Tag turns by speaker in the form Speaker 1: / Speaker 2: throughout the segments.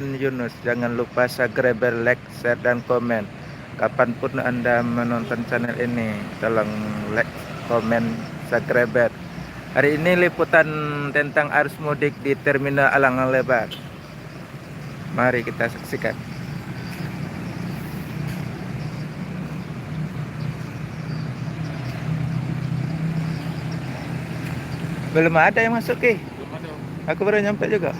Speaker 1: Yunus. Jangan lupa subscribe, like, share, dan komen. Kapanpun Anda menonton channel ini, tolong like, komen, subscribe. Hari ini liputan tentang arus mudik di Terminal Alang Lebar. Mari kita saksikan. Belum ada yang masuk, Ki.
Speaker 2: Belum ada.
Speaker 1: Aku baru nyampe juga.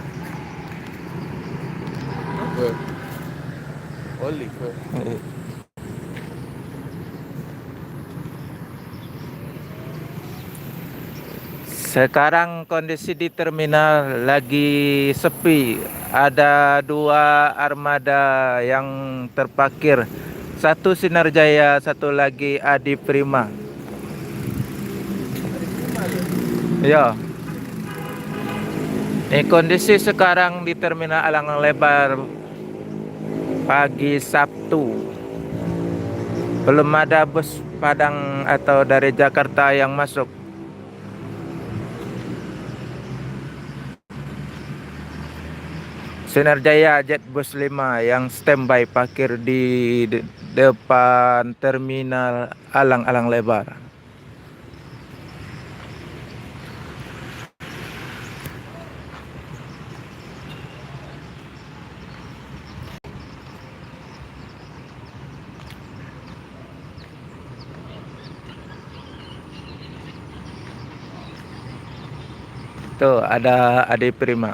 Speaker 2: Oli ke.
Speaker 1: Sekarang kondisi di terminal lagi sepi. Ada 2 armada yang terparkir. Satu Sinar Jaya, satu lagi Adi Prima. Ya. Ini kondisi sekarang di terminal Alang Lebar pagi Sabtu. Belum ada bus Padang atau dari Jakarta yang masuk. Sinar Jaya Jetbus 5 yang standby parkir di depan terminal Alang Lebar. Tuh ada Adi Prima.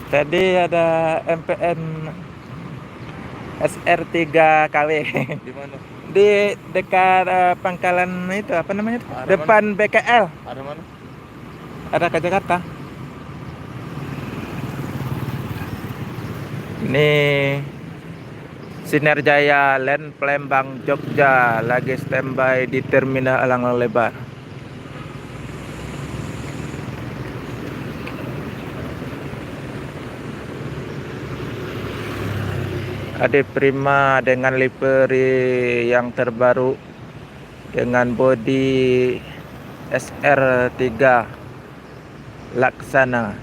Speaker 1: Tadi ada MPN SR3KW
Speaker 2: Di mana?
Speaker 1: di dekat pangkalan itu apa namanya? Depan BKL.
Speaker 2: Ada mana?
Speaker 1: Ada ke Jakarta. Ini Sinar Jaya Land Palembang Jogja lagi standby di terminal Alang Lebar. Adi Prima dengan livery yang terbaru dengan bodi SR3 Laksana.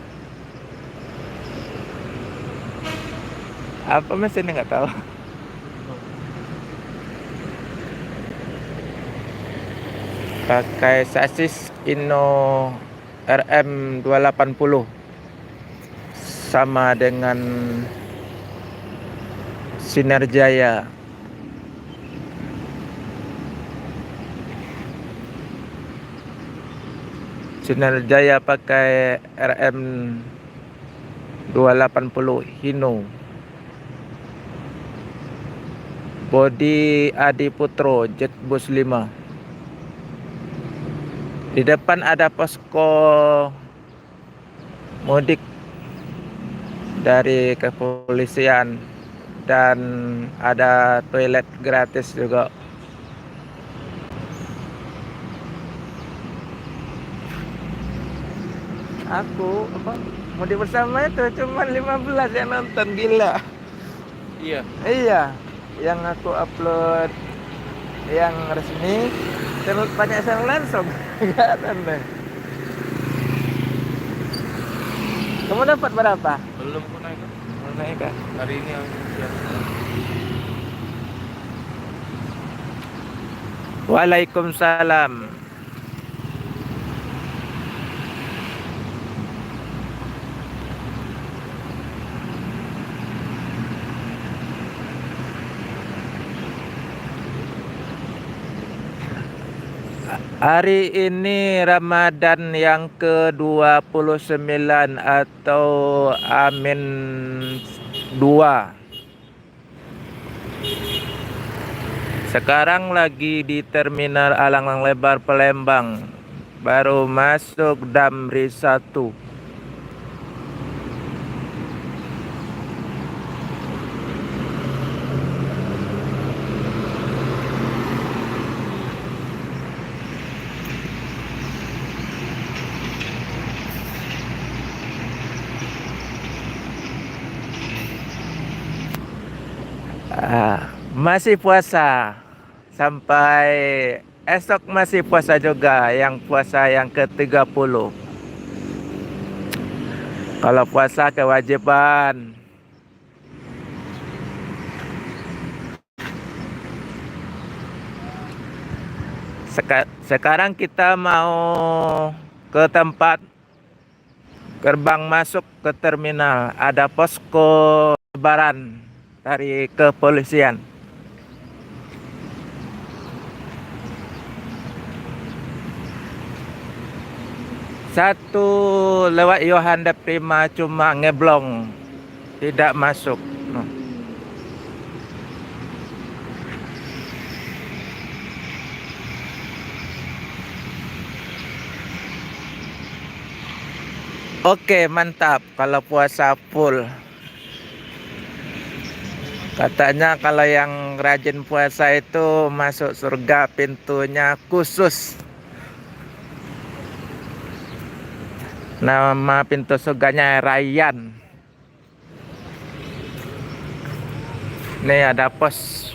Speaker 1: Apa mesinnya nggak tahu. Pakai sasis Inno RM280 sama dengan Sinar Jaya. Sinar Jaya pakai RM280 Hino. Bodi Adi Putro Jetbus 5. Di depan ada posko mudik dari kepolisian dan ada toilet gratis juga. Aku mudik bersama itu cuma 15 yang nonton, gila. Iya, yang aku upload yang resmi terus banyak yang langsung. Enggak ada. Kamu dapat berapa?
Speaker 2: Belum aku naik.
Speaker 1: Naik kan?
Speaker 2: Hari ini ya.
Speaker 1: Waalaikumsalam. Hari ini Ramadan yang ke-29 atau Amin 2. Sekarang lagi di terminal Alang Lebar Palembang. Baru masuk Damri 1. Masih puasa sampai esok masih puasa juga, yang puasa yang ke-30. Kalau puasa kewajiban. Sekarang kita mau ke tempat gerbang masuk ke terminal. Ada posko lebaran dari kepolisian. Satu lewat Yohanda Prima cuma ngeblong, tidak masuk. Oke, mantap kalau puasa full. Katanya kalau yang rajin puasa itu masuk surga pintunya khusus. Nama pintu surganya Rayyan. Nih ada pos.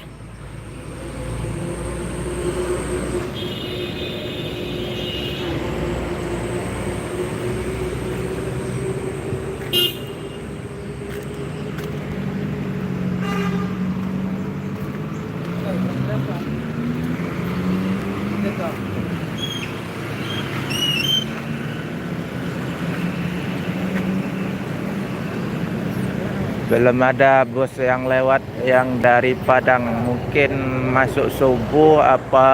Speaker 1: Belum ada bus yang lewat yang dari Padang. Mungkin masuk subuh apa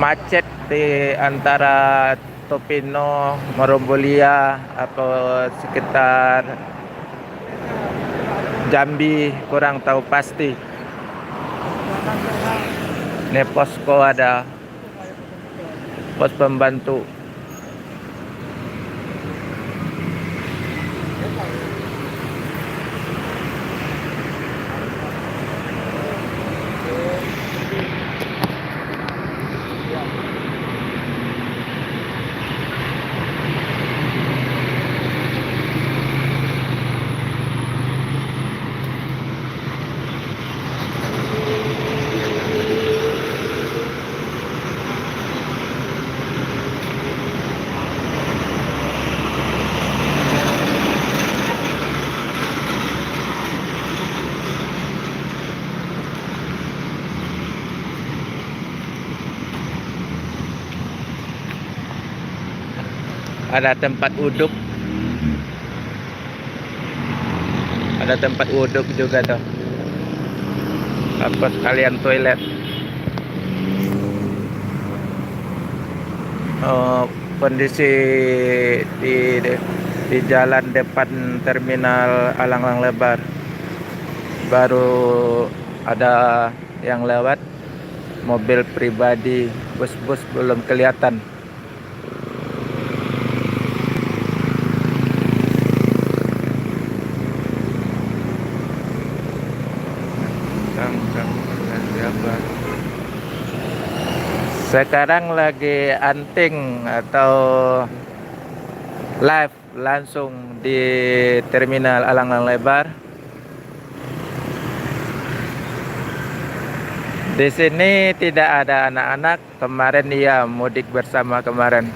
Speaker 1: macet di antara Topino, Morombolia atau sekitar Jambi, kurang tahu pasti. Ini posko ada, pos pembantu. Ada tempat uduk. Ada tempat uduk juga tuh. Apa sekalian toilet. Kondisi di jalan depan terminal Alang-Alang Lebar. Baru ada yang lewat. Mobil pribadi, bus-bus belum kelihatan. Sekarang lagi anting atau live langsung di terminal Alang-Alang Lebar. Di sini tidak ada anak-anak. Kemarin dia mudik bersama kemarin.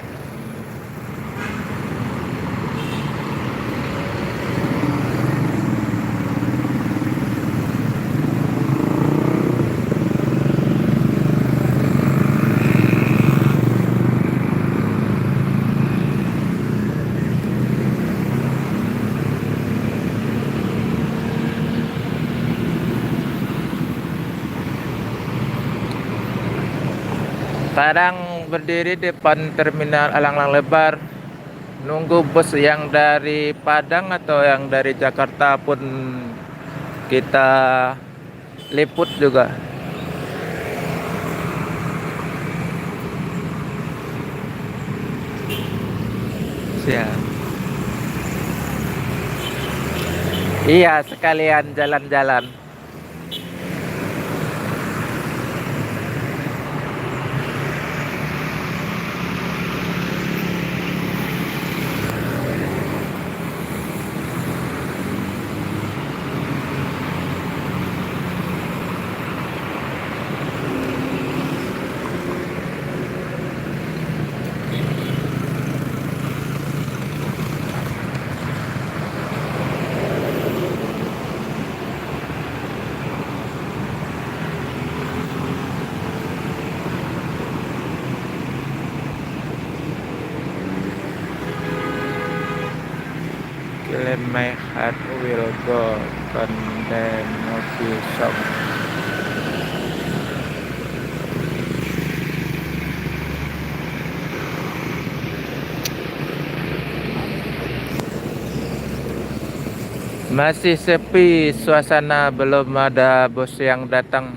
Speaker 1: Sekarang berdiri di depan terminal Alang-Alang Lebar, nunggu bus yang dari Padang atau yang dari Jakarta pun kita liput juga. Siap. Iya, sekalian jalan-jalan. and my heart will go on the movie song. Masih sepi suasana, belum ada bos yang datang.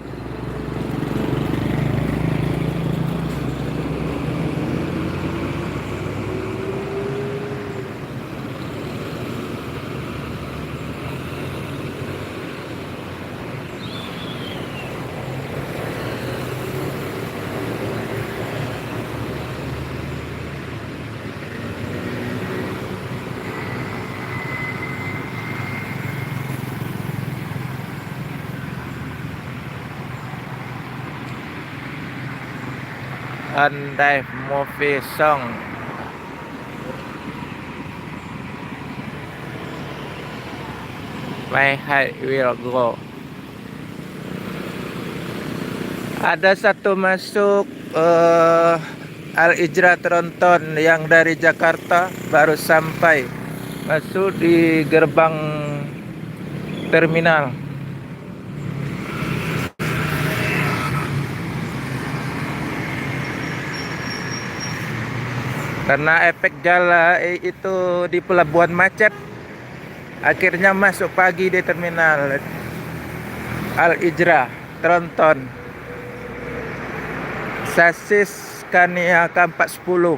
Speaker 1: Andai movie song. My heart will go. Ada satu masuk Al-Ijra Tronton yang dari Jakarta baru sampai, masuk di gerbang terminal. Karena efek jala itu di pelabuhan macet, akhirnya masuk pagi di terminal Al-Ijra Tronton. Sasis Scania K410.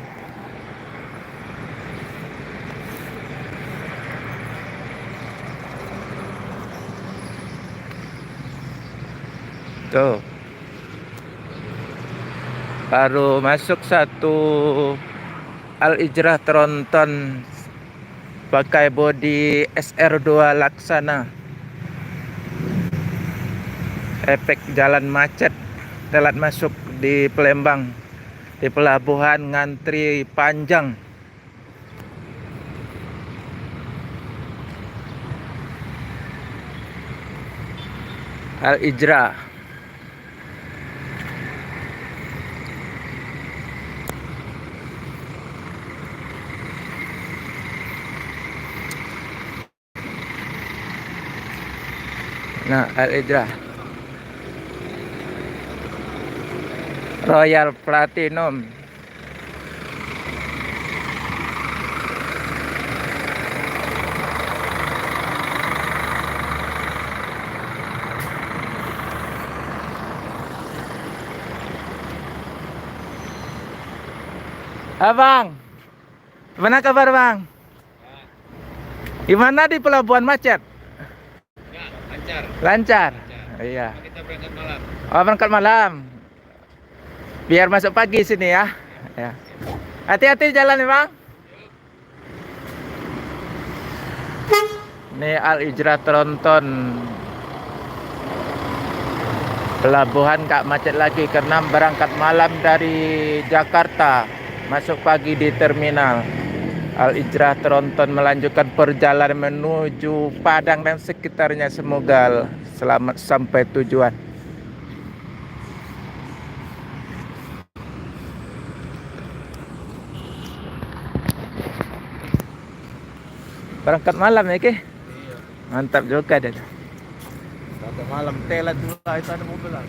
Speaker 1: Tuh, baru masuk satu Al-Ijra Tronton pakai bodi SR2 Laksana. Efek jalan macet, telat masuk di Palembang, di pelabuhan ngantri panjang. Al-Ijra. Nah, Al-Ijra Royal Platinum. Abang, gimana kabar bang? Gimana di pelabuhan macet?
Speaker 2: Ya, lancar.
Speaker 1: Lancar? Iya.
Speaker 2: Kita berangkat malam.
Speaker 1: Oh, berangkat malam. Biar masuk pagi sini ya. Ya. Hati-hati jalan nih bang. Ini Al-Ijra Tronton. Pelabuhan gak macet lagi karena berangkat malam dari Jakarta, masuk pagi di terminal. Al-Ijra Tronton melanjutkan perjalanan menuju Padang dan sekitarnya. Semoga selamat sampai tujuan. Berangkat malam ya, Ki?
Speaker 2: Iya.
Speaker 1: Mantap juga deh. Berangkat malam, telat juga itu ada mobil lah.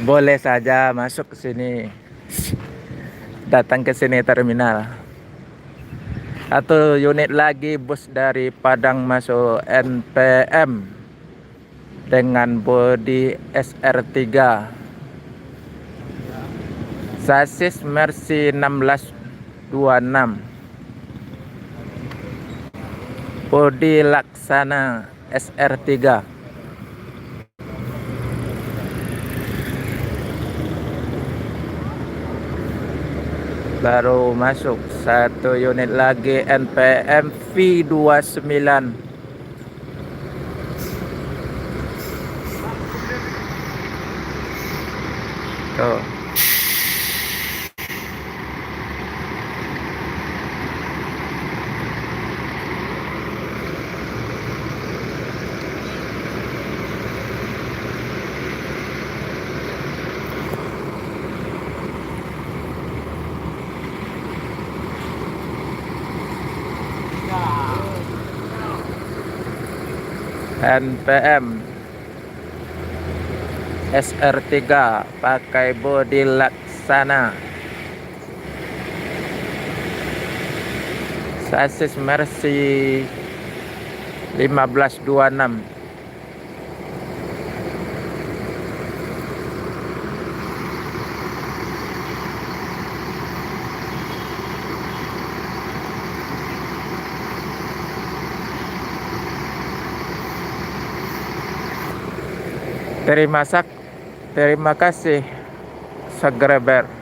Speaker 1: Boleh saja masuk ke sini. Datang ke sini terminal. Satu unit lagi bus dari Padang masuk NPM dengan bodi SR3. Sasis Mercy 1626. Bodi Laksana SR3. Baru masuk satu unit lagi NPM V29. Tuh. NPM SR3 pakai bodi Laksana, sasis Mercy 1526. Terima kasih Sagreber.